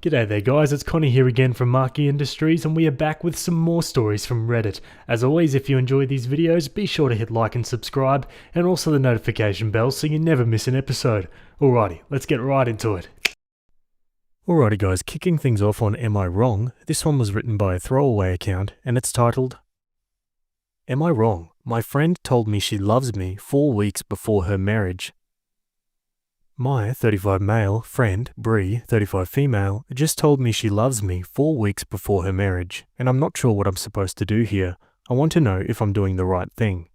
G'day there guys, it's Connie here again from Marky Industries, and we are back with some more stories from Reddit. As always, if you enjoy these videos, be sure to hit like and subscribe, and also the notification bell so you never miss an episode. Alrighty, let's get right into it. Alrighty guys, kicking things off on Am I Wrong? This one was written by a throwaway account, and it's titled, Am I Wrong? My friend told me she loves me 4 weeks before her marriage. My 35 male friend, Bree, 35 female, just told me she loves me 4 weeks before her marriage, and I'm not sure what I'm supposed to do here. I want to know if I'm doing the right thing.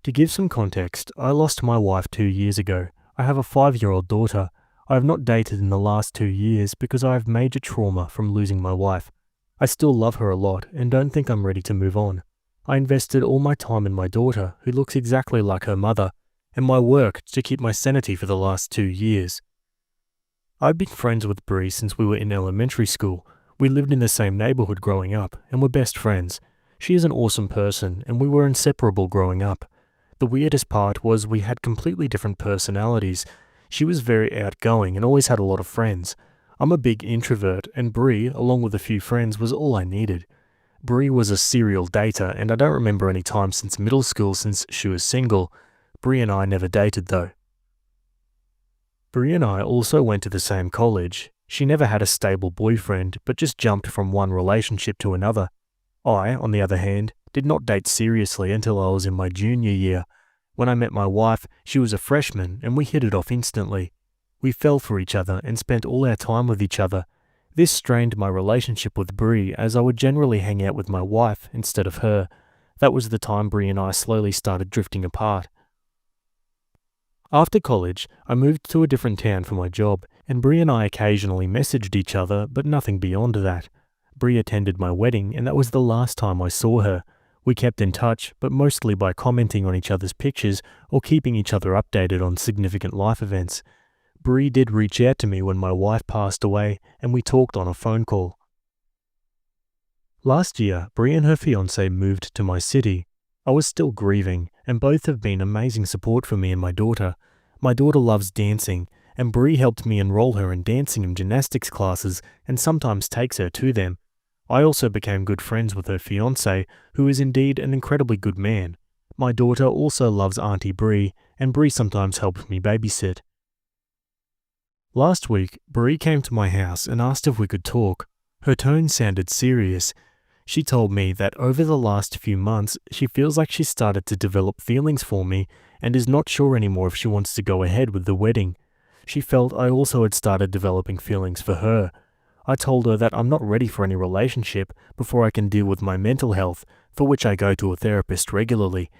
To give some context, I lost my wife 2 years ago. I have a 5-year-old daughter. I have not dated in the last 2 years because I have major trauma from losing my wife. I still love her a lot and don't think I'm ready to move on. I invested all my time in my daughter, who looks exactly like her mother, and my work to keep my sanity for the last 2 years. I've been friends with Bree since we were in elementary school. We lived in the same neighborhood growing up and were best friends. She is an awesome person and we were inseparable growing up. The weirdest part was we had completely different personalities. She was very outgoing and always had a lot of friends. I'm a big introvert, and Bree, along with a few friends, was all I needed. Bree was a serial dater, and I don't remember any time since middle school since she was single. Bree and I never dated though. Bree and I also went to the same college. She never had a stable boyfriend, but just jumped from one relationship to another. I, on the other hand, did not date seriously until I was in my junior year. When I met my wife, she was a freshman and we hit it off instantly. We fell for each other and spent all our time with each other. This strained my relationship with Bree, as I would generally hang out with my wife instead of her. That was the time Bree and I slowly started drifting apart. After college, I moved to a different town for my job, and Bree and I occasionally messaged each other, but nothing beyond that. Bree attended my wedding, and that was the last time I saw her. We kept in touch, but mostly by commenting on each other's pictures or keeping each other updated on significant life events. Bree did reach out to me when my wife passed away, and we talked on a phone call. Last year, Bree and her fiancé moved to my city. I was still grieving, and both have been amazing support for me and my daughter. My daughter loves dancing, and Bree helped me enroll her in dancing and gymnastics classes and sometimes takes her to them. I also became good friends with her fiancé, who is indeed an incredibly good man. My daughter also loves Auntie Bree, and Bree sometimes helps me babysit. Last week, Bree came to my house and asked if we could talk. Her tone sounded serious. She told me that over the last few months, she feels like she started to develop feelings for me and is not sure anymore if she wants to go ahead with the wedding. She felt I also had started developing feelings for her. I told her that I'm not ready for any relationship before I can deal with my mental health, for which I go to a therapist regularly.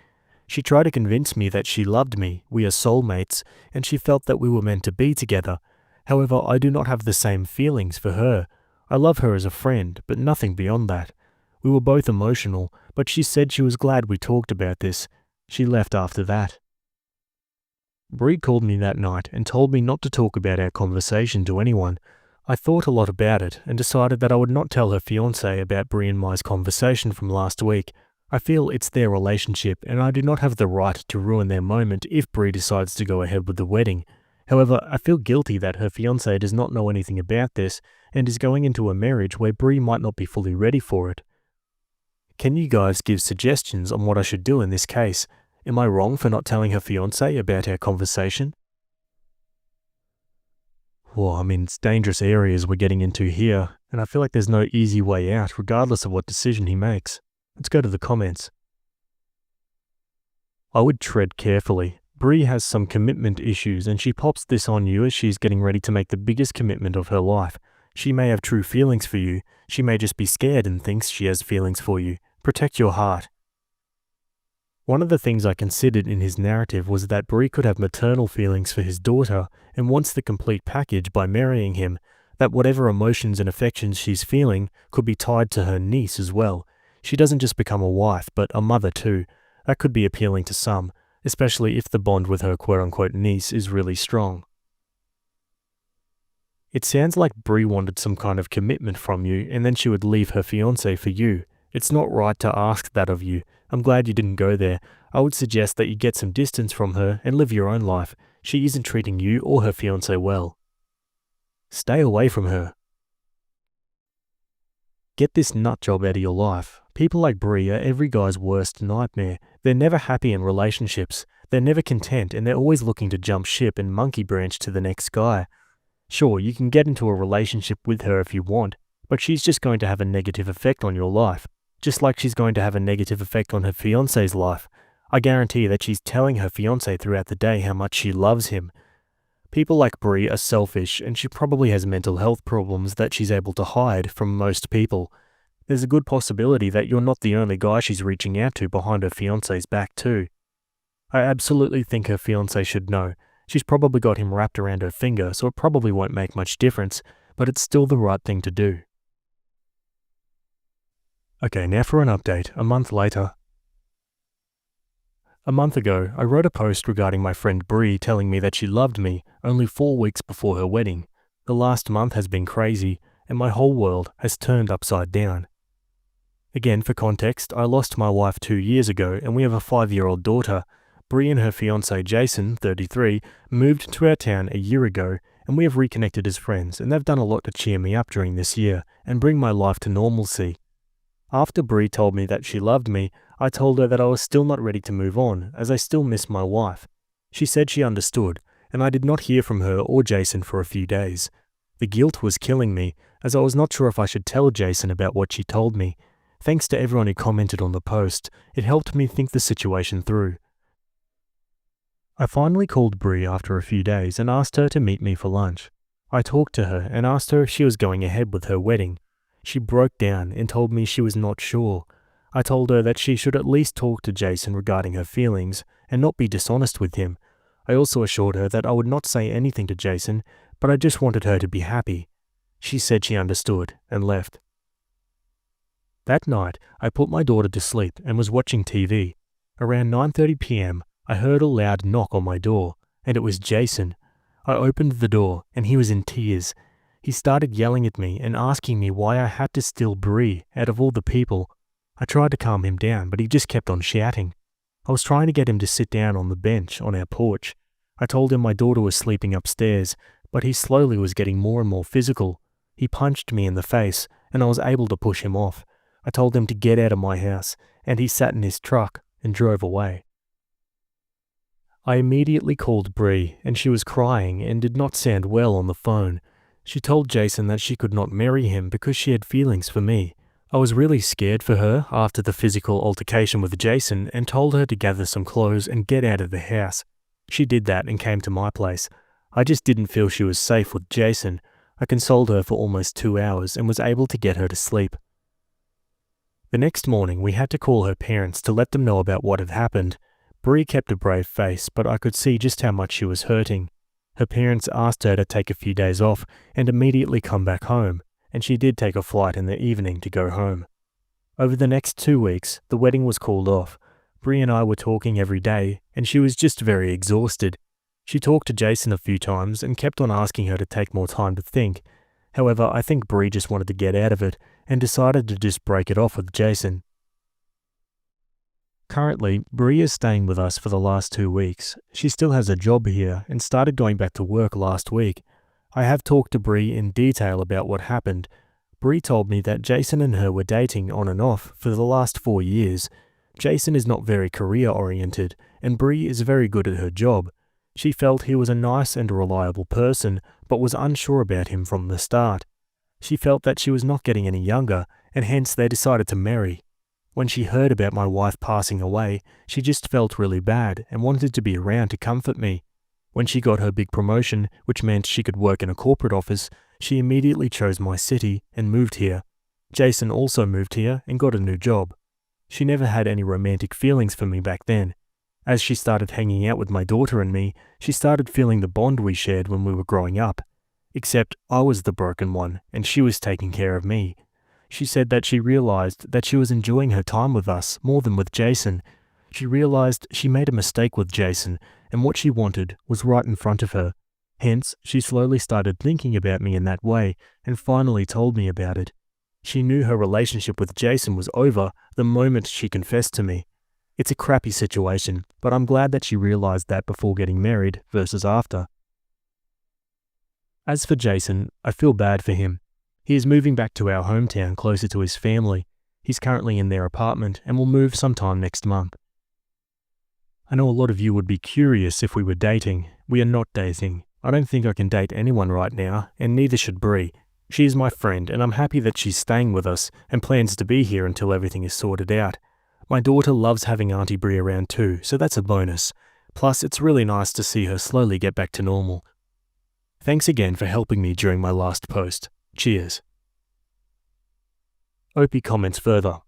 She tried to convince me that she loved me, we are soulmates, and she felt that we were meant to be together. However, I do not have the same feelings for her. I love her as a friend, but nothing beyond that. We were both emotional, but she said she was glad we talked about this. She left after that. Bree called me that night and told me not to talk about our conversation to anyone. I thought a lot about it and decided that I would not tell her fiancé about Bree and my conversation from last week. I feel it's their relationship and I do not have the right to ruin their moment if Bree decides to go ahead with the wedding. However, I feel guilty that her fiancé does not know anything about this and is going into a marriage where Bree might not be fully ready for it. Can you guys give suggestions on what I should do in this case? Am I wrong for not telling her fiancé about our conversation? Well, it's dangerous areas we're getting into here, and I feel like there's no easy way out regardless of what decision he makes. Let's go to the comments. I would tread carefully. Bree has some commitment issues and she pops this on you as she's getting ready to make the biggest commitment of her life. She may have true feelings for you. She may just be scared and thinks she has feelings for you. Protect your heart. One of the things I considered in his narrative was that Bree could have maternal feelings for his daughter and wants the complete package by marrying him, that whatever emotions and affections she's feeling could be tied to her niece as well. She doesn't just become a wife, but a mother too. That could be appealing to some, especially if the bond with her quote-unquote niece is really strong. It sounds like Bree wanted some kind of commitment from you and then she would leave her fiancé for you. It's not right to ask that of you. I'm glad you didn't go there. I would suggest that you get some distance from her and live your own life. She isn't treating you or her fiancé well. Stay away from her. Get this nut job out of your life. People like Bree are every guy's worst nightmare. They're never happy in relationships. They're never content, and they're always looking to jump ship and monkey branch to the next guy. Sure, you can get into a relationship with her if you want, but she's just going to have a negative effect on your life, just like she's going to have a negative effect on her fiancé's life. I guarantee that she's telling her fiancé throughout the day how much she loves him. People like Bree are selfish, and she probably has mental health problems that she's able to hide from most people. There's a good possibility that you're not the only guy she's reaching out to behind her fiancé's back too. I absolutely think her fiancé should know. She's probably got him wrapped around her finger, so it probably won't make much difference, but it's still the right thing to do. Okay, now for an update, a month later. A month ago, I wrote a post regarding my friend Bree telling me that she loved me only 4 weeks before her wedding. The last month has been crazy, and my whole world has turned upside down. Again, for context, I lost my wife 2 years ago, and we have a 5-year-old daughter. Bree and her fiancé Jason, 33, moved to our town a year ago, and we have reconnected as friends, and they've done a lot to cheer me up during this year and bring my life to normalcy. After Bree told me that she loved me, I told her that I was still not ready to move on, as I still miss my wife. She said she understood, and I did not hear from her or Jason for a few days. The guilt was killing me, as I was not sure if I should tell Jason about what she told me. Thanks to everyone who commented on the post, it helped me think the situation through. I finally called Bree after a few days and asked her to meet me for lunch. I talked to her and asked her if she was going ahead with her wedding. She broke down and told me she was not sure. I told her that she should at least talk to Jason regarding her feelings and not be dishonest with him. I also assured her that I would not say anything to Jason, but I just wanted her to be happy. She said she understood and left. That night, I put my daughter to sleep and was watching TV. Around 9:30 p.m., I heard a loud knock on my door, and it was Jason. I opened the door, and he was in tears. He started yelling at me and asking me why I had to steal Bree out of all the people. I tried to calm him down, but he just kept on shouting. I was trying to get him to sit down on the bench on our porch. I told him my daughter was sleeping upstairs, but he slowly was getting more and more physical. He punched me in the face, and I was able to push him off. I told him to get out of my house, and he sat in his truck and drove away. I immediately called Bree, and she was crying and did not sound well on the phone. She told Jason that she could not marry him because she had feelings for me. I was really scared for her after the physical altercation with Jason and told her to gather some clothes and get out of the house. She did that and came to my place. I just didn't feel she was safe with Jason. I consoled her for almost 2 hours and was able to get her to sleep. The next morning, we had to call her parents to let them know about what had happened. Bree kept a brave face, but I could see just how much she was hurting. Her parents asked her to take a few days off and immediately come back home, and she did take a flight in the evening to go home. Over the next 2 weeks, the wedding was called off. Bree and I were talking every day, and she was just very exhausted. She talked to Jason a few times and kept on asking her to take more time to think. However, I think Bree just wanted to get out of it and decided to just break it off with Jason. Currently, Bree is staying with us for the last 2 weeks. She still has a job here and started going back to work last week. I have talked to Bree in detail about what happened. Bree told me that Jason and her were dating on and off for the last 4 years. Jason is not very career-oriented, and Bree is very good at her job. She felt he was a nice and reliable person, but was unsure about him from the start. She felt that she was not getting any younger, and hence they decided to marry. When she heard about my wife passing away, she just felt really bad and wanted to be around to comfort me. When she got her big promotion, which meant she could work in a corporate office, she immediately chose my city and moved here. Jason also moved here and got a new job. She never had any romantic feelings for me back then. As she started hanging out with my daughter and me, she started feeling the bond we shared when we were growing up. Except I was the broken one, and she was taking care of me. She said that she realized that she was enjoying her time with us more than with Jason. She realized she made a mistake with Jason, and what she wanted was right in front of her. Hence, she slowly started thinking about me in that way, and finally told me about it. She knew her relationship with Jason was over the moment she confessed to me. It's a crappy situation, but I'm glad that she realized that before getting married versus after. As for Jason, I feel bad for him. He is moving back to our hometown closer to his family. He's currently in their apartment and will move sometime next month. I know a lot of you would be curious if we were dating. We are not dating. I don't think I can date anyone right now, and neither should Brie. She is my friend, and I'm happy that she's staying with us and plans to be here until everything is sorted out. My daughter loves having Auntie Brie around too, so that's a bonus. Plus, it's really nice to see her slowly get back to normal. Thanks again for helping me during my last post. Cheers. Opie comments further.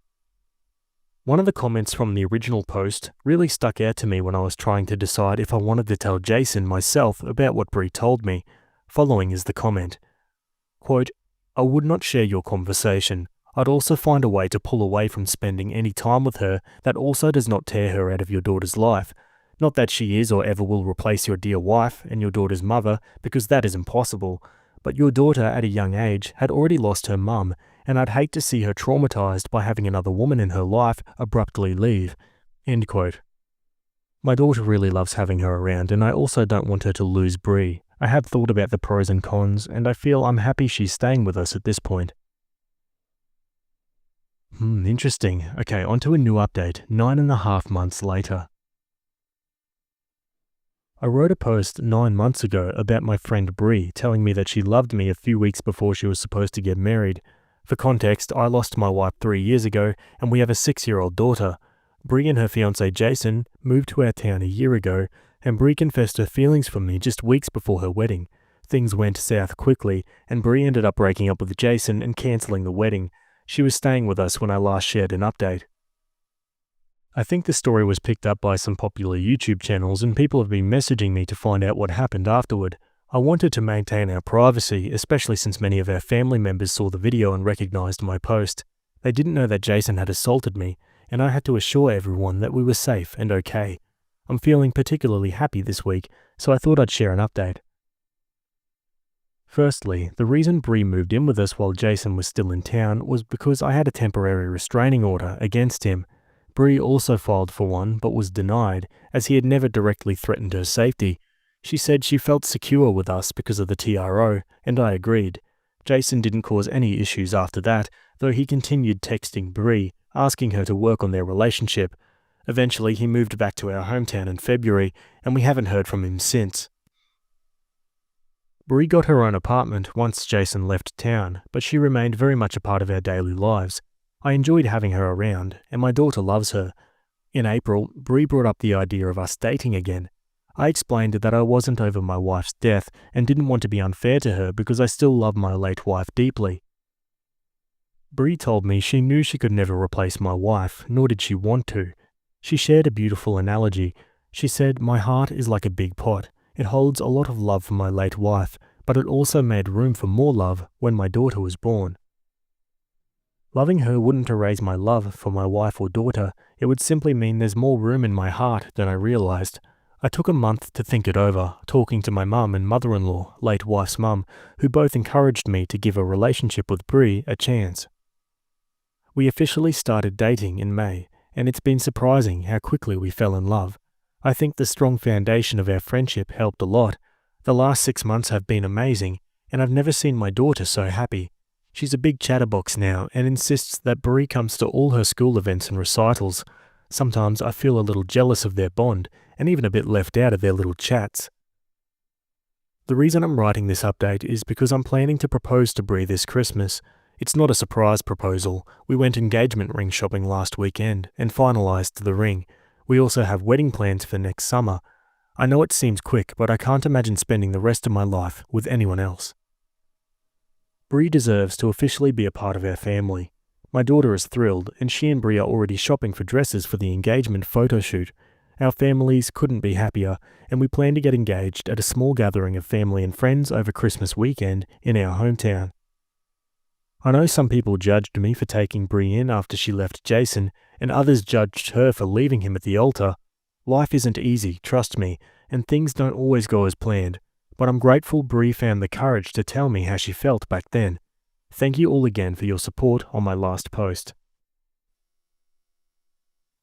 One of the comments from the original post really stuck out to me when I was trying to decide if I wanted to tell Jason myself about what Brie told me. Following is the comment. Quote, I would not share your conversation. I'd also find a way to pull away from spending any time with her that also does not tear her out of your daughter's life. Not that she is or ever will replace your dear wife and your daughter's mother, because that is impossible. But your daughter at a young age had already lost her mum, and I'd hate to see her traumatized by having another woman in her life abruptly leave. End quote. My daughter really loves having her around, and I also don't want her to lose Brie. I have thought about the pros and cons, and I feel I'm happy she's staying with us at this point. Interesting. Okay, on to a new update, 9.5 months later. I wrote a post 9 months ago about my friend Brie telling me that she loved me a few weeks before she was supposed to get married. For context, I lost my wife 3 years ago, and we have a 6-year-old daughter. Brie and her fiancé Jason moved to our town a year ago, and Brie confessed her feelings for me just weeks before her wedding. Things went south quickly, and Brie ended up breaking up with Jason and cancelling the wedding. She was staying with us when I last shared an update. I think the story was picked up by some popular YouTube channels, and people have been messaging me to find out what happened afterward. I wanted to maintain our privacy, especially since many of our family members saw the video and recognized my post. They didn't know that Jason had assaulted me, and I had to assure everyone that we were safe and okay. I'm feeling particularly happy this week, so I thought I'd share an update. Firstly, the reason Brie moved in with us while Jason was still in town was because I had a temporary restraining order against him. Brie also filed for one but was denied, as he had never directly threatened her safety. She said she felt secure with us because of the TRO, and I agreed. Jason didn't cause any issues after that, though he continued texting Brie, asking her to work on their relationship. Eventually, he moved back to our hometown in February, and we haven't heard from him since. Brie got her own apartment once Jason left town, but she remained very much a part of our daily lives. I enjoyed having her around, and my daughter loves her. In April, Brie brought up the idea of us dating again. I explained that I wasn't over my wife's death and didn't want to be unfair to her because I still love my late wife deeply. Brie told me she knew she could never replace my wife, nor did she want to. She shared a beautiful analogy. She said, "My heart is like a big pot. It holds a lot of love for my late wife, but it also made room for more love when my daughter was born." Loving her wouldn't erase my love for my wife or daughter. It would simply mean there's more room in my heart than I realized. I took a month to think it over, talking to my mum and mother-in-law, late wife's mum, who both encouraged me to give a relationship with Brie a chance. We officially started dating in May, and it's been surprising how quickly we fell in love. I think the strong foundation of our friendship helped a lot. The last 6 months have been amazing, and I've never seen my daughter so happy. She's a big chatterbox now and insists that Brie comes to all her school events and recitals. Sometimes I feel a little jealous of their bond, and even a bit left out of their little chats. The reason I'm writing this update is because I'm planning to propose to Brie this Christmas. It's not a surprise proposal. We went engagement ring shopping last weekend and finalized the ring. We also have wedding plans for next summer. I know it seems quick, but I can't imagine spending the rest of my life with anyone else. Brie deserves to officially be a part of our family. My daughter is thrilled, and she and Brie are already shopping for dresses for the engagement photo shoot. Our families couldn't be happier, and we plan to get engaged at a small gathering of family and friends over Christmas weekend in our hometown. I know some people judged me for taking Brie in after she left Jason, and others judged her for leaving him at the altar. Life isn't easy, trust me, and things don't always go as planned, but I'm grateful Brie found the courage to tell me how she felt back then. Thank you all again for your support on my last post.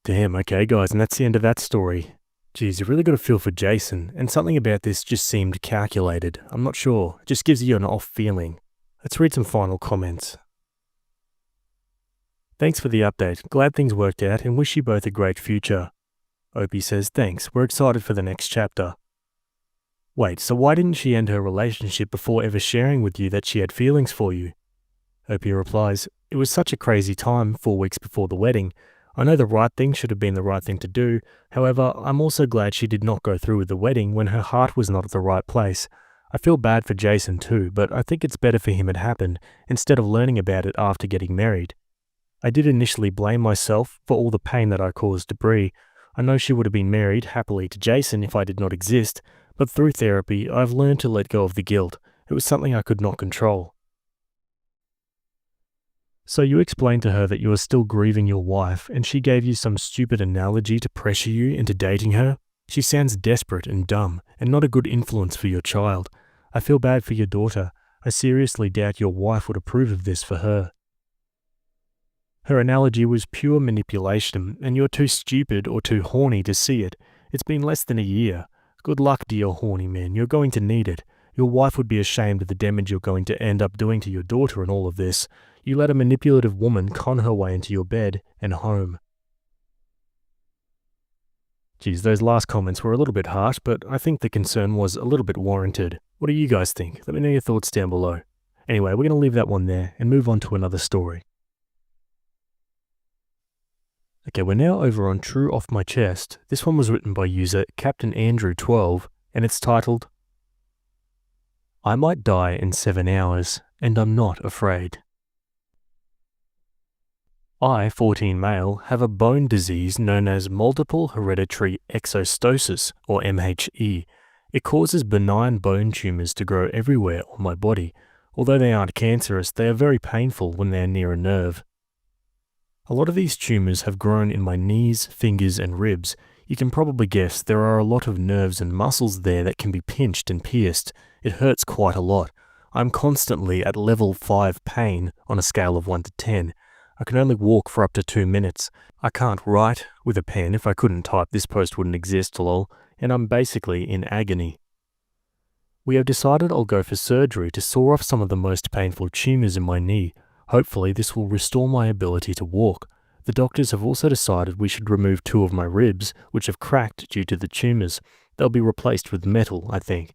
Damn, okay guys, and that's the end of that story. Geez, you really got to feel for Jason, and something about this just seemed calculated. I'm not sure, it just gives you an off feeling. Let's read some final comments. Thanks for the update. Glad things worked out and wish you both a great future. Opie says, thanks, we're excited for the next chapter. Wait, so why didn't she end her relationship before ever sharing with you that she had feelings for you? Opie replies, it was such a crazy time 4 weeks before the wedding. I know the right thing should have been the right thing to do. However, I'm also glad she did not go through with the wedding when her heart was not at the right place. I feel bad for Jason too, but I think it's better for him it happened, instead of learning about it after getting married. I did initially blame myself for all the pain that I caused Bree. I know she would have been married happily to Jason if I did not exist, but through therapy, I've learned to let go of the guilt. It was something I could not control. So you explained to her that you were still grieving your wife, and she gave you some stupid analogy to pressure you into dating her? She sounds desperate and dumb, and not a good influence for your child. I feel bad for your daughter. I seriously doubt your wife would approve of this for her. Her analogy was pure manipulation, and you're too stupid or too horny to see it. It's been less than a year. Good luck, dear horny man. You're going to need it. Your wife would be ashamed of the damage you're going to end up doing to your daughter in all of this. You let a manipulative woman con her way into your bed and home. Geez, those last comments were a little bit harsh, but I think the concern was a little bit warranted. What do you guys think? Let me know your thoughts down below. Anyway, we're going to leave that one there and move on to another story. Okay, we're now over on True Off My Chest. This one was written by user Captain Andrew 12, and it's titled, I might die in 7 hours, and I'm not afraid. I, 14 male, have a bone disease known as multiple hereditary exostosis, or MHE. It causes benign bone tumors to grow everywhere on my body. Although they aren't cancerous, they are very painful when they are near a nerve. A lot of these tumors have grown in my knees, fingers, and ribs. You can probably guess there are a lot of nerves and muscles there that can be pinched and pierced. It hurts quite a lot. I'm constantly at level 5 pain on a scale of 1 to 10. I can only walk for up to 2 minutes. I can't write with a pen. If I couldn't type, this post wouldn't exist, lol. And I'm basically in agony. We have decided I'll go for surgery to saw off some of the most painful tumors in my knee. Hopefully this will restore my ability to walk. The doctors have also decided we should remove 2 of my ribs, which have cracked due to the tumors. They'll be replaced with metal, I think.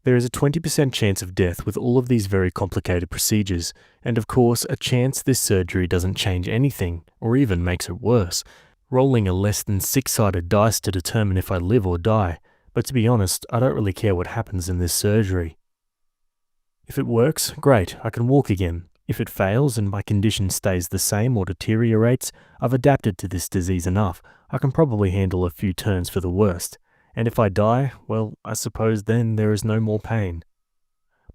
There is a 20% chance of death with all of these very complicated procedures, and of course a chance this surgery doesn't change anything, or even makes it worse, rolling a less than 6-sided dice to determine if I live or die. But to be honest, I don't really care what happens in this surgery. If it works, great, I can walk again. If it fails and my condition stays the same or deteriorates, I've adapted to this disease enough. I can probably handle a few turns for the worst. And if I die, well, I suppose then there is no more pain.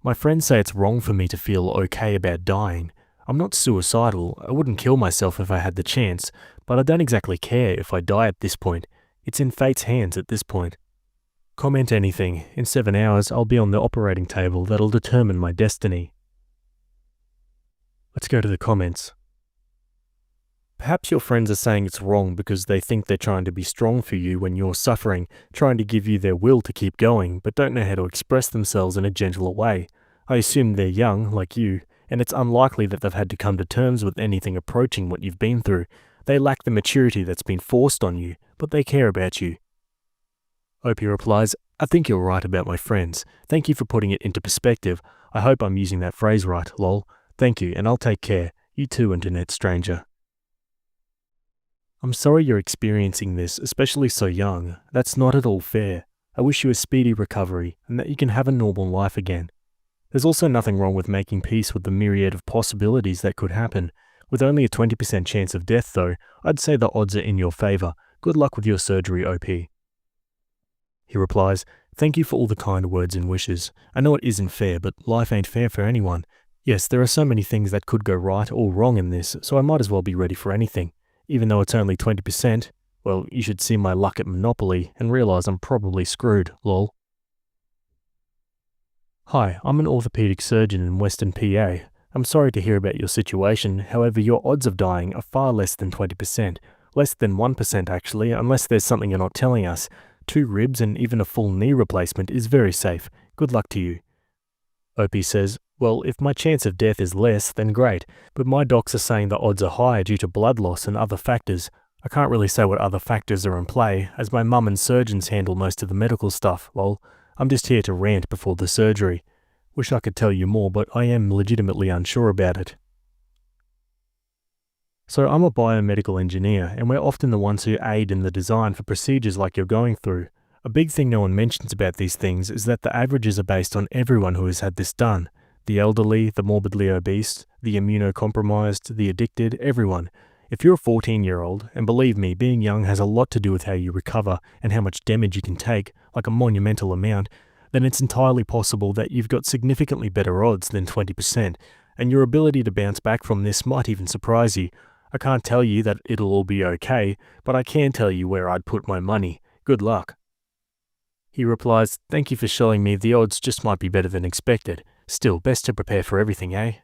My friends say it's wrong for me to feel okay about dying. I'm not suicidal, I wouldn't kill myself if I had the chance, but I don't exactly care if I die at this point. It's in fate's hands at this point. Comment anything. In 7 hours, I'll be on the operating table that'll determine my destiny. Let's go to the comments. Perhaps your friends are saying it's wrong because they think they're trying to be strong for you when you're suffering, trying to give you their will to keep going, but don't know how to express themselves in a gentler way. I assume they're young, like you, and it's unlikely that they've had to come to terms with anything approaching what you've been through. They lack the maturity that's been forced on you, but they care about you. Opie replies, I think you're right about my friends. Thank you for putting it into perspective. I hope I'm using that phrase right, lol. Thank you, and I'll take care. You too, internet stranger. I'm sorry you're experiencing this, especially so young. That's not at all fair. I wish you a speedy recovery, and that you can have a normal life again. There's also nothing wrong with making peace with the myriad of possibilities that could happen. With only a 20% chance of death though, I'd say the odds are in your favor. Good luck with your surgery, OP. He replies, thank you for all the kind words and wishes. I know it isn't fair, but life ain't fair for anyone. Yes, there are so many things that could go right or wrong in this, so I might as well be ready for anything. Even though it's only 20%, well, you should see my luck at Monopoly and realize I'm probably screwed, lol. Hi, I'm an orthopedic surgeon in Western PA. I'm sorry to hear about your situation, however your odds of dying are far less than 20%. Less than 1% actually, unless there's something you're not telling us. 2 ribs and even a full knee replacement is very safe. Good luck to you. Opie says, Well, if my chance of death is less, then great, but my docs are saying the odds are high due to blood loss and other factors. I can't really say what other factors are in play, as my mum and surgeons handle most of the medical stuff. Well, I'm just here to rant before the surgery. Wish I could tell you more, but I am legitimately unsure about it. So I'm a biomedical engineer, and we're often the ones who aid in the design for procedures like you're going through. A big thing no one mentions about these things is that the averages are based on everyone who has had this done. The elderly, the morbidly obese, the immunocompromised, the addicted, everyone. If you're a 14-year-old, and believe me, being young has a lot to do with how you recover and how much damage you can take, like a monumental amount, then it's entirely possible that you've got significantly better odds than 20%, and your ability to bounce back from this might even surprise you. I can't tell you that it'll all be okay, but I can tell you where I'd put my money. Good luck. He replies, "Thank you for showing me the odds just might be better than expected. Still, best to prepare for everything, eh?"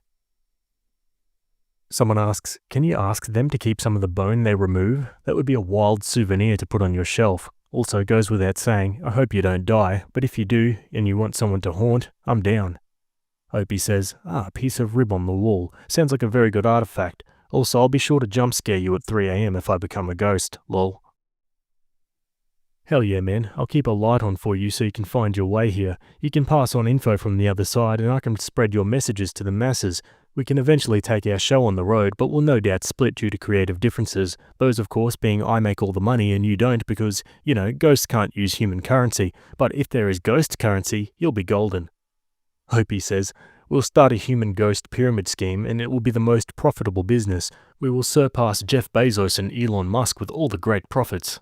Someone asks, "Can you ask them to keep some of the bone they remove? That would be a wild souvenir to put on your shelf. Also goes without saying, I hope you don't die, but if you do, and you want someone to haunt, I'm down." Opie says, "A piece of rib on the wall. Sounds like a very good artifact. Also, I'll be sure to jump scare you at 3 AM if I become a ghost, lol." "Hell yeah, man. I'll keep a light on for you so you can find your way here. You can pass on info from the other side and I can spread your messages to the masses. We can eventually take our show on the road, but we'll no doubt split due to creative differences. Those, of course, being I make all the money and you don't because, ghosts can't use human currency. But if there is ghost currency, you'll be golden." Opie says, "We'll start a human ghost pyramid scheme and it will be the most profitable business. We will surpass Jeff Bezos and Elon Musk with all the great profits."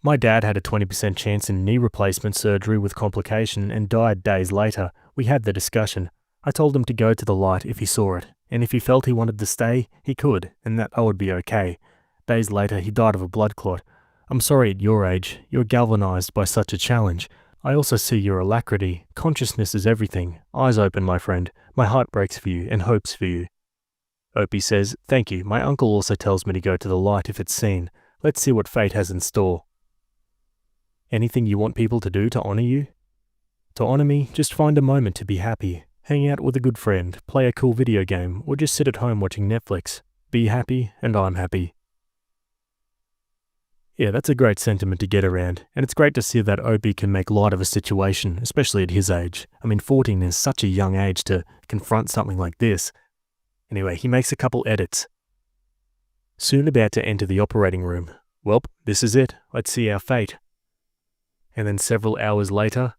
My dad had a 20% chance in knee replacement surgery with complication and died days later. We had the discussion. I told him to go to the light if he saw it, and if he felt he wanted to stay, he could, and that I would be okay. Days later, he died of a blood clot. I'm sorry at your age, you're galvanized by such a challenge. I also see your alacrity. Consciousness is everything. Eyes open, my friend. My heart breaks for you and hopes for you. Opie says, "Thank you. My uncle also tells me to go to the light if it's seen. Let's see what fate has in store." "Anything you want people to do to honor you?" "To honor me, just find a moment to be happy. Hang out with a good friend, play a cool video game, or just sit at home watching Netflix. Be happy, and I'm happy." Yeah, that's a great sentiment to get around, and it's great to see that Opie can make light of a situation, especially at his age. I mean, 14 is such a young age to confront something like this. Anyway, he makes a couple edits. Soon about to enter the operating room. Welp, this is it. Let's see our fate. And then several hours later,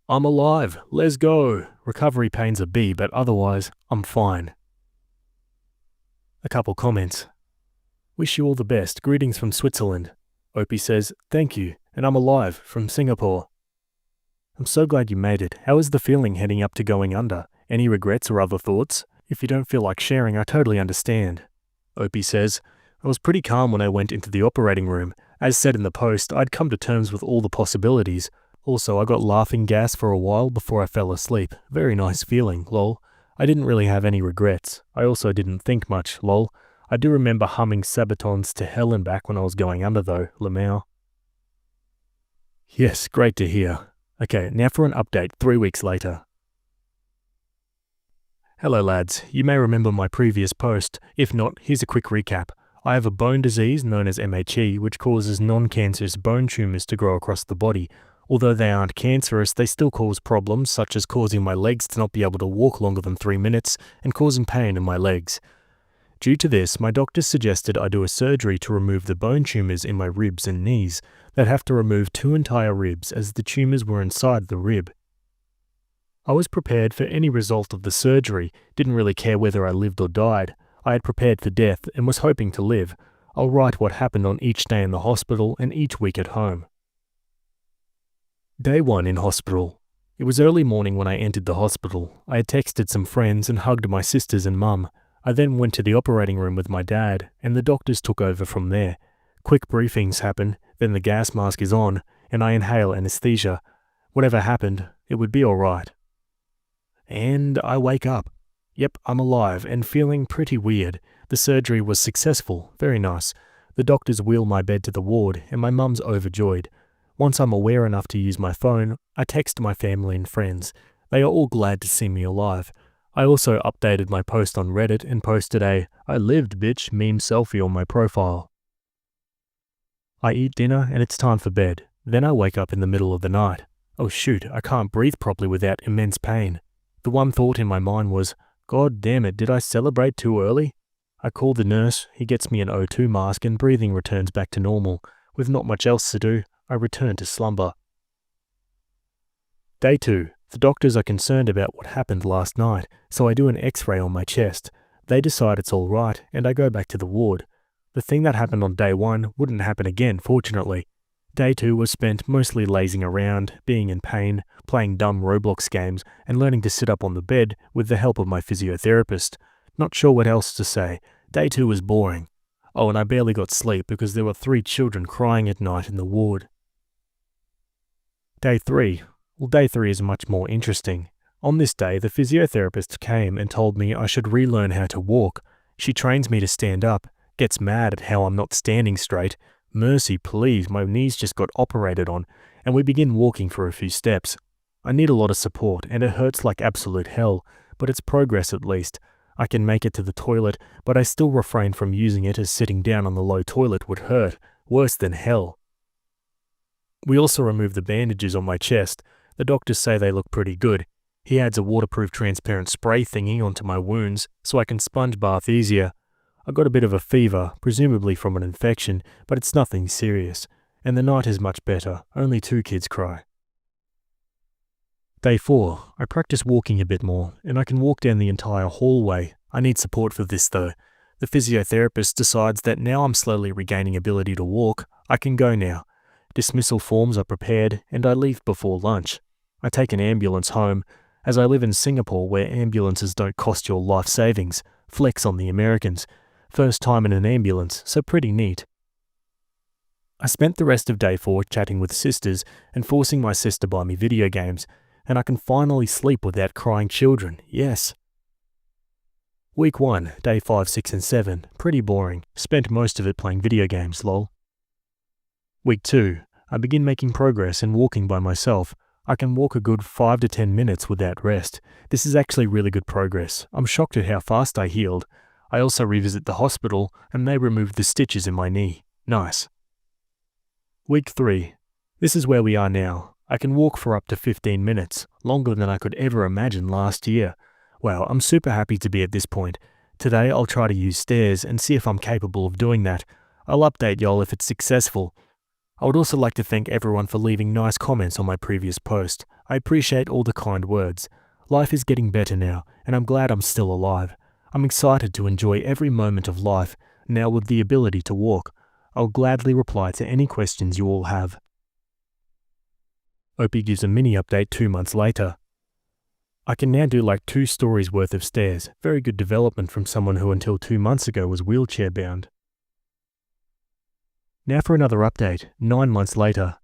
"I'm alive, let's go. Recovery pain's a B, but otherwise, I'm fine." A couple comments. "Wish you all the best. Greetings from Switzerland." Opie says, "Thank you, and I'm alive, from Singapore." "I'm so glad you made it. How is the feeling heading up to going under? Any regrets or other thoughts? If you don't feel like sharing, I totally understand." Opie says, "I was pretty calm when I went into the operating room. As said in the post, I'd come to terms with all the possibilities. Also, I got laughing gas for a while before I fell asleep. Very nice feeling, lol. I didn't really have any regrets. I also didn't think much, lol. I do remember humming Sabatons to hell and back when I was going under though, Lamau." Yes, great to hear. Okay, now for an update 3 weeks later. Hello lads, you may remember my previous post. If not, here's a quick recap. I have a bone disease known as MHE, which causes non-cancerous bone tumours to grow across the body. Although they aren't cancerous, they still cause problems such as causing my legs to not be able to walk longer than 3 minutes and causing pain in my legs. Due to this, my doctors suggested I do a surgery to remove the bone tumours in my ribs and knees. They'd have to remove 2 entire ribs as the tumours were inside the rib. I was prepared for any result of the surgery, didn't really care whether I lived or died. I had prepared for death and was hoping to live. I'll write what happened on each day in the hospital and each week at home. Day 1 in hospital. It was early morning when I entered the hospital. I had texted some friends and hugged my sisters and mum. I then went to the operating room with my dad, and the doctors took over from there. Quick briefings happen, then the gas mask is on, and I inhale anesthesia. Whatever happened, it would be alright. And I wake up. Yep, I'm alive and feeling pretty weird. The surgery was successful, very nice. The doctors wheel my bed to the ward, and my mum's overjoyed. Once I'm aware enough to use my phone, I text my family and friends. They are all glad to see me alive. I also updated my post on Reddit and posted a "I lived bitch" meme selfie on my profile. I eat dinner and it's time for bed. Then I wake up in the middle of the night. Oh shoot, I can't breathe properly without immense pain. The one thought in my mind was, God damn it, did I celebrate too early? I call the nurse, he gets me an O2 mask and breathing returns back to normal. With not much else to do, I return to slumber. Day 2. The doctors are concerned about what happened last night, so I do an x-ray on my chest. They decide it's all right, and I go back to the ward. The thing that happened on day 1 wouldn't happen again, fortunately. Day 2 was spent mostly lazing around, being in pain, playing dumb Roblox games, and learning to sit up on the bed with the help of my physiotherapist. Not sure what else to say. Day 2 was boring. Oh, and I barely got sleep because there were 3 children crying at night in the ward. Day 3. Well, day 3 is much more interesting. On this day, the physiotherapist came and told me I should relearn how to walk. She trains me to stand up, gets mad at how I'm not standing straight. Mercy, please, my knees just got operated on, and we begin walking for a few steps. I need a lot of support, and it hurts like absolute hell, but it's progress at least. I can make it to the toilet, but I still refrain from using it as sitting down on the low toilet would hurt, worse than hell. We also remove the bandages on my chest. The doctors say they look pretty good. He adds a waterproof transparent spray thingy onto my wounds so I can sponge bath easier. I got a bit of a fever, presumably from an infection, but it's nothing serious. And the night is much better, only 2 kids cry. Day 4. I practice walking a bit more, and I can walk down the entire hallway. I need support for this though. The physiotherapist decides that now I'm slowly regaining ability to walk, I can go now. Dismissal forms are prepared, and I leave before lunch. I take an ambulance home, as I live in Singapore where ambulances don't cost your life savings. Flex on the Americans. First time in an ambulance, so pretty neat. I spent the rest of day 4 chatting with sisters and forcing my sis to buy me video games, and I can finally sleep without crying children, yes. Week 1, day 5, 6 and 7, pretty boring, spent most of it playing video games, lol. Week 2, I begin making progress and walking by myself. I can walk a good 5 to 10 minutes without rest. This is actually really good progress. I'm shocked at how fast I healed. I also revisit the hospital and they removed the stitches in my knee. Nice. Week 3. This is where we are now. I can walk for up to 15 minutes, longer than I could ever imagine last year. Wow, I'm super happy to be at this point. Today I'll try to use stairs and see if I'm capable of doing that. I'll update y'all if it's successful. I would also like to thank everyone for leaving nice comments on my previous post. I appreciate all the kind words. Life is getting better now, and I'm glad I'm still alive. I'm excited to enjoy every moment of life, now with the ability to walk. I'll gladly reply to any questions you all have. Opie gives a mini update 2 months later. I can now do like 2 stories worth of stairs. Very good development from someone who until 2 months ago was wheelchair bound. Now for another update, 9 months later.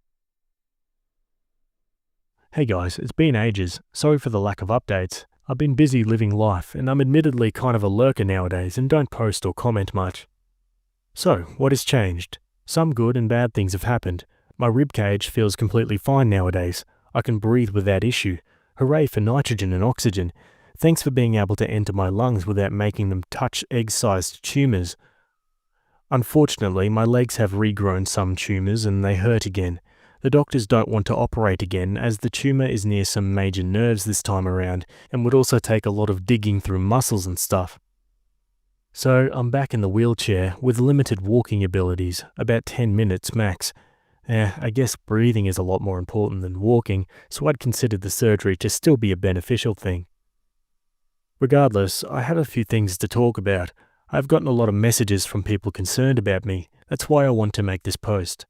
Hey guys, it's been ages. Sorry for the lack of updates. I've been busy living life, and I'm admittedly kind of a lurker nowadays and don't post or comment much. So, what has changed? Some good and bad things have happened. My ribcage feels completely fine nowadays. I can breathe without issue. Hooray for nitrogen and oxygen. Thanks for being able to enter my lungs without making them touch egg-sized tumours. Unfortunately, my legs have regrown some tumours and they hurt again. The doctors don't want to operate again as the tumour is near some major nerves this time around and would also take a lot of digging through muscles and stuff. So I'm back in the wheelchair with limited walking abilities, about 10 minutes max. I guess breathing is a lot more important than walking, so I'd consider the surgery to still be a beneficial thing. Regardless, I had a few things to talk about. I've gotten a lot of messages from people concerned about me. That's why I want to make this post.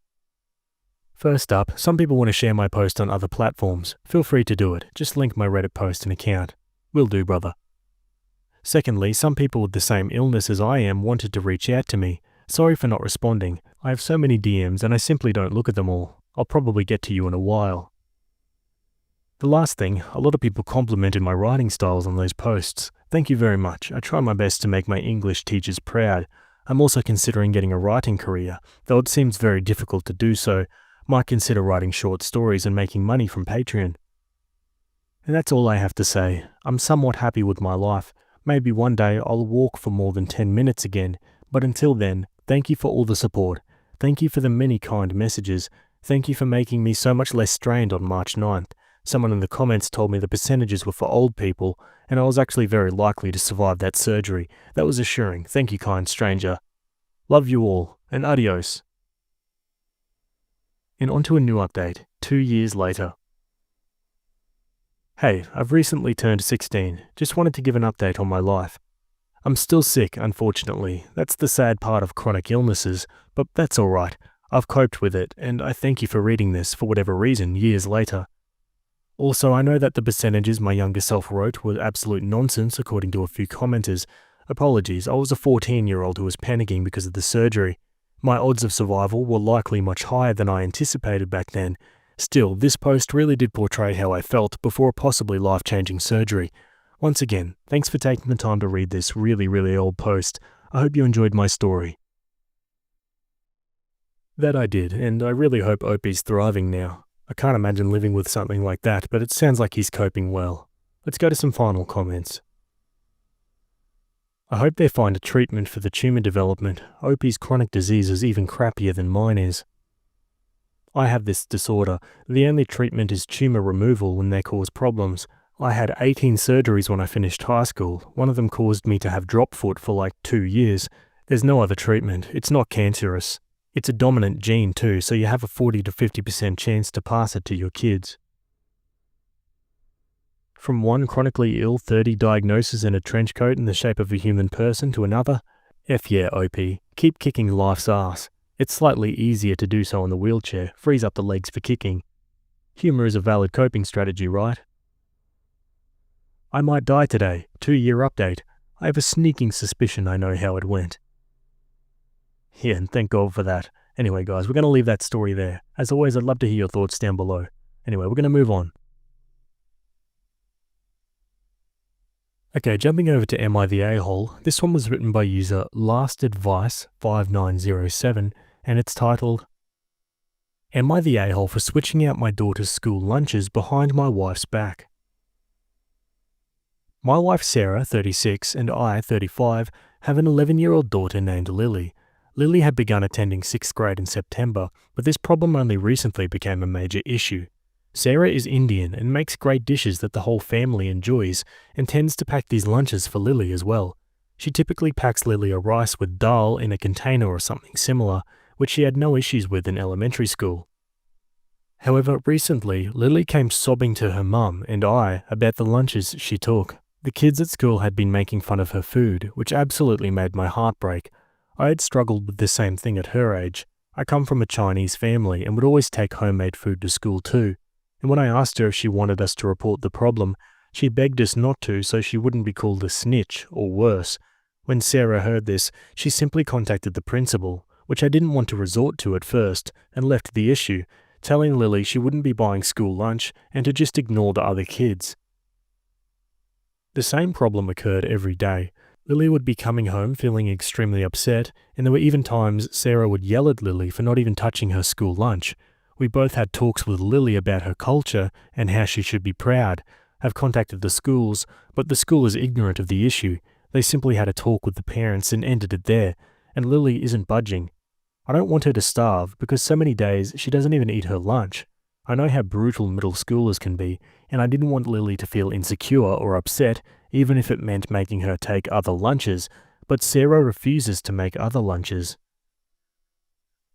First up, some people want to share my post on other platforms. Feel free to do it. Just link my Reddit post and account. Will do, brother. Secondly, some people with the same illness as I am wanted to reach out to me. Sorry for not responding. I have so many DMs and I simply don't look at them all. I'll probably get to you in a while. The last thing, a lot of people complimented my writing styles on those posts. Thank you very much. I try my best to make my English teachers proud. I'm also considering getting a writing career, though it seems very difficult to do so. Might consider writing short stories and making money from Patreon. And that's all I have to say. I'm somewhat happy with my life. Maybe one day I'll walk for more than 10 minutes again, but until then, thank you for all the support. Thank you for the many kind messages. Thank you for making me so much less strained on March 9th. Someone in the comments told me the percentages were for old people, and I was actually very likely to survive that surgery. That was assuring. Thank you, kind stranger. Love you all, and adios. And on to a new update, 2 years later. Hey, I've recently turned 16. Just wanted to give an update on my life. I'm still sick, unfortunately. That's the sad part of chronic illnesses, but that's alright. I've coped with it, and I thank you for reading this for whatever reason years later. Also, I know that the percentages my younger self wrote were absolute nonsense according to a few commenters. Apologies, I was a 14-year-old who was panicking because of the surgery. My odds of survival were likely much higher than I anticipated back then. Still, this post really did portray how I felt before a possibly life-changing surgery. Once again, thanks for taking the time to read this really old post. I hope you enjoyed my story. That I did, and I really hope Opie's thriving now. I can't imagine living with something like that, but it sounds like he's coping well. Let's go to some final comments. I hope they find a treatment for the tumour development. Opie's chronic disease is even crappier than mine is. I have this disorder. The only treatment is tumour removal when they cause problems. I had 18 surgeries when I finished high school. One of them caused me to have drop foot for like 2 years. There's no other treatment. It's not cancerous. It's a dominant gene too, so you have a 40 to 50% chance to pass it to your kids. From one chronically ill 30 diagnosis in a trench coat in the shape of a human person to another, F yeah, OP. Keep kicking life's ass. It's slightly easier to do so in the wheelchair, frees up the legs for kicking. Humour is a valid coping strategy, right? I might die today. 2-year update. I have a sneaking suspicion I know how it went. Yeah, and thank God for that. Anyway, guys, we're going to leave that story there. As always, I'd love to hear your thoughts down below. Anyway, we're going to move on. Okay, jumping over to Am I the A-hole? This one was written by user LastAdvice5907, and it's titled, Am I the A-hole for switching out my daughter's school lunches behind my wife's back? My wife Sarah, 36, and I, 35, have an 11-year-old daughter named Lily. Lily had begun attending 6th grade in September, but this problem only recently became a major issue. Sarah is Indian and makes great dishes that the whole family enjoys, and tends to pack these lunches for Lily as well. She typically packs Lily a rice with dal in a container or something similar, which she had no issues with in elementary school. However, recently, Lily came sobbing to her mum and I about the lunches she took. The kids at school had been making fun of her food, which absolutely made my heart break. I had struggled with the same thing at her age. I come from a Chinese family and would always take homemade food to school too. And when I asked her if she wanted us to report the problem, she begged us not to so she wouldn't be called a snitch or worse. When Sarah heard this, she simply contacted the principal, which I didn't want to resort to at first, and left the issue, telling Lily she wouldn't be buying school lunch and to just ignore the other kids. The same problem occurred every day. Lily would be coming home feeling extremely upset, and there were even times Sarah would yell at Lily for not even touching her school lunch. We both had talks with Lily about her culture and how she should be proud, have contacted the schools, but the school is ignorant of the issue. They simply had a talk with the parents and ended it there, and Lily isn't budging. I don't want her to starve because so many days she doesn't even eat her lunch. I know how brutal middle schoolers can be, and I didn't want Lily to feel insecure or upset, even if it meant making her take other lunches, but Sarah refuses to make other lunches.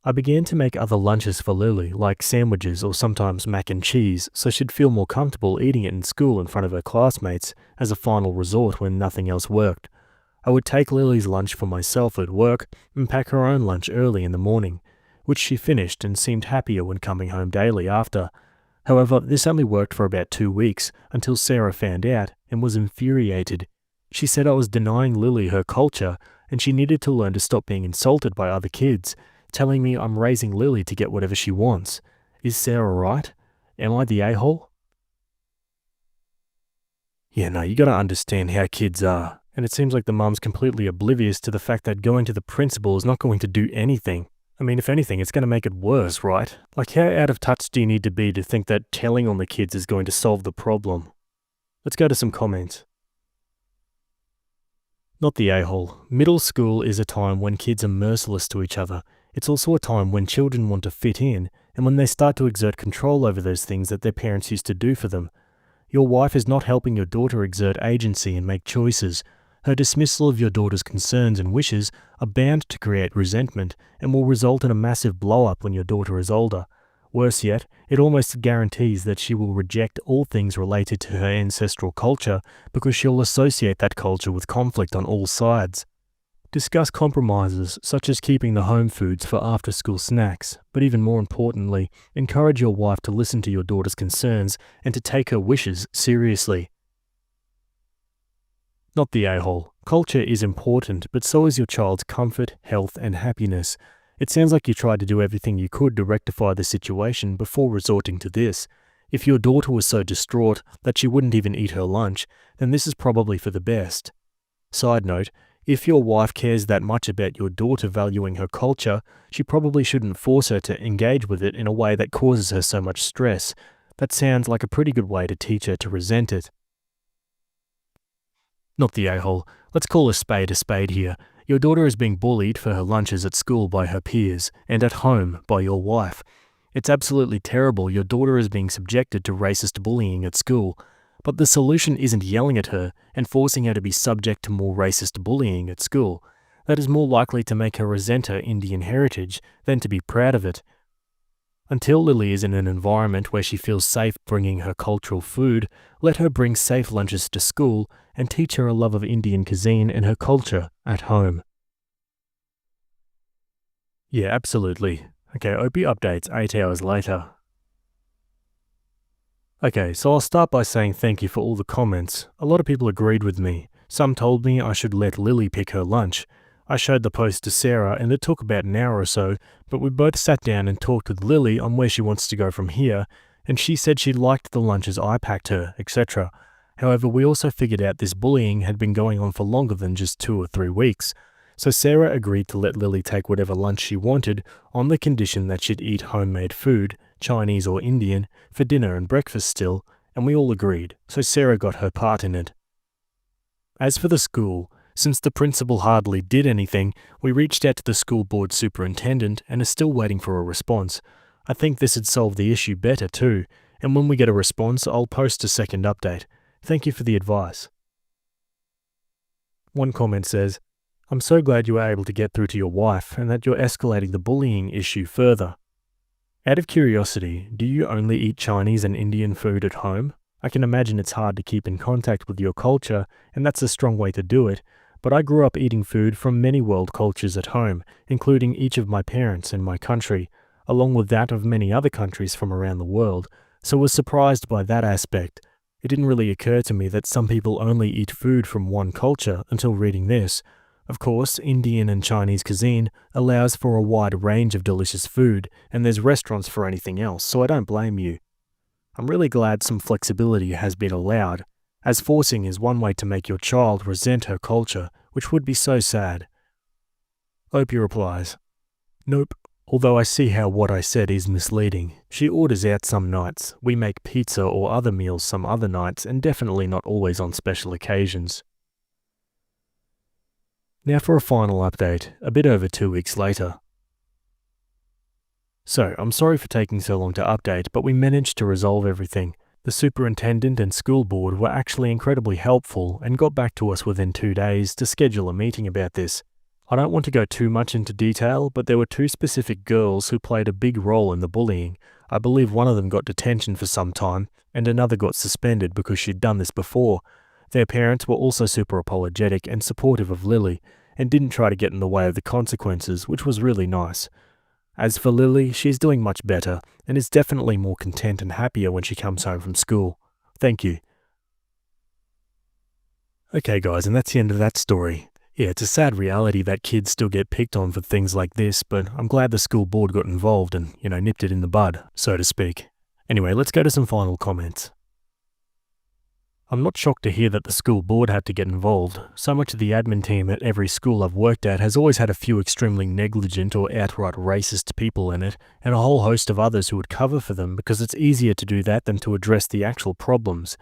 I began to make other lunches for Lily, like sandwiches or sometimes mac and cheese, so she'd feel more comfortable eating it in school in front of her classmates as a final resort when nothing else worked. I would take Lily's lunch for myself at work and pack her own lunch early in the morning, which she finished and seemed happier when coming home daily after. However, this only worked for about 2 weeks until Sarah found out and was infuriated. She said I was denying Lily her culture and she needed to learn to stop being insulted by other kids, telling me I'm raising Lily to get whatever she wants. Is Sarah right? Am I the a-hole? Yeah, no, you gotta understand how kids are. And it seems like the mum's completely oblivious to the fact that going to the principal is not going to do anything. I mean, if anything, it's going to make it worse, right? Like, how out of touch do you need to be to think that telling on the kids is going to solve the problem? Let's go to some comments. Not the a-hole. Middle school is a time when kids are merciless to each other. It's also a time when children want to fit in, and when they start to exert control over those things that their parents used to do for them. Your wife is not helping your daughter exert agency and make choices. Her dismissal of your daughter's concerns and wishes are bound to create resentment and will result in a massive blow-up when your daughter is older. Worse yet, it almost guarantees that she will reject all things related to her ancestral culture because she'll associate that culture with conflict on all sides. Discuss compromises such as keeping the home foods for after-school snacks, but even more importantly, encourage your wife to listen to your daughter's concerns and to take her wishes seriously. Not the a-hole. Culture is important, but so is your child's comfort, health, and happiness. It sounds like you tried to do everything you could to rectify the situation before resorting to this. If your daughter was so distraught that she wouldn't even eat her lunch, then this is probably for the best. Side note, if your wife cares that much about your daughter valuing her culture, she probably shouldn't force her to engage with it in a way that causes her so much stress. That sounds like a pretty good way to teach her to resent it. Not the a-hole. Let's call a spade here. Your daughter is being bullied for her lunches at school by her peers, and at home by your wife. It's absolutely terrible your daughter is being subjected to racist bullying at school. But the solution isn't yelling at her and forcing her to be subject to more racist bullying at school. That is more likely to make her resent her Indian heritage than to be proud of it. Until Lily is in an environment where she feels safe bringing her cultural food, let her bring safe lunches to school and teach her a love of Indian cuisine and her culture at home. Yeah, absolutely. Okay, Opie updates 8 hours later. Okay, so I'll start by saying thank you for all the comments. A lot of people agreed with me. Some told me I should let Lily pick her lunch. I showed the post to Sarah and it took about an hour or so, but we both sat down and talked with Lily on where she wants to go from here, and she said she liked the lunches I packed her, etc. However, we also figured out this bullying had been going on for longer than just 2 or 3 weeks. So Sarah agreed to let Lily take whatever lunch she wanted on the condition that she'd eat homemade food, Chinese or Indian, for dinner and breakfast still, and we all agreed, so Sarah got her part in it. As for the school, since the principal hardly did anything, we reached out to the school board superintendent and are still waiting for a response. I think this would solve the issue better too, and when we get a response, I'll post a second update. Thank you for the advice. One comment says, I'm so glad you were able to get through to your wife and that you're escalating the bullying issue further. Out of curiosity, do you only eat Chinese and Indian food at home? I can imagine it's hard to keep in contact with your culture, and that's a strong way to do it, but I grew up eating food from many world cultures at home, including each of my parents and my country, along with that of many other countries from around the world, so was surprised by that aspect. It didn't really occur to me that some people only eat food from one culture until reading this. Of course, Indian and Chinese cuisine allows for a wide range of delicious food, and there's restaurants for anything else, so I don't blame you. I'm really glad some flexibility has been allowed, as forcing is one way to make your child resent her culture, which would be so sad. Opie replies, Nope, although I see how what I said is misleading. She orders out some nights, we make pizza or other meals some other nights, and definitely not always on special occasions. Now for a final update, a bit over 2 weeks later. So, I'm sorry for taking so long to update, but we managed to resolve everything. The superintendent and school board were actually incredibly helpful and got back to us within 2 days to schedule a meeting about this. I don't want to go too much into detail, but there were 2 specific girls who played a big role in the bullying. I believe one of them got detention for some time, and another got suspended because she'd done this before. Their parents were also super apologetic and supportive of Lily, and didn't try to get in the way of the consequences, which was really nice. As for Lily, she's doing much better, and is definitely more content and happier when she comes home from school. Thank you. Okay guys, and that's the end of that story. Yeah, it's a sad reality that kids still get picked on for things like this, but I'm glad the school board got involved and, nipped it in the bud, so to speak. Anyway, let's go to some final comments. I'm not shocked to hear that the school board had to get involved. So much of the admin team at every school I've worked at has always had a few extremely negligent or outright racist people in it, and a whole host of others who would cover for them because it's easier to do that than to address the actual problems.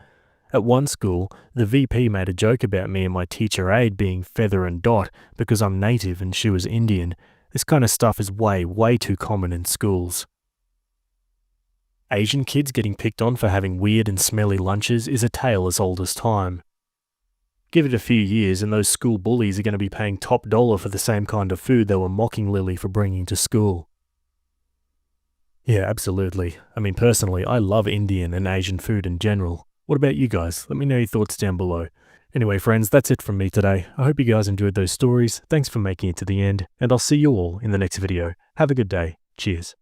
At one school, the VP made a joke about me and my teacher aide being Feather and Dot because I'm native and she was Indian. This kind of stuff is way too common in schools. Asian kids getting picked on for having weird and smelly lunches is a tale as old as time. Give it a few years and those school bullies are going to be paying top dollar for the same kind of food they were mocking Lily for bringing to school. Yeah, absolutely. I mean, personally, I love Indian and Asian food in general. What about you guys? Let me know your thoughts down below. Anyway, friends, that's it from me today. I hope you guys enjoyed those stories. Thanks for making it to the end, and I'll see you all in the next video. Have a good day. Cheers.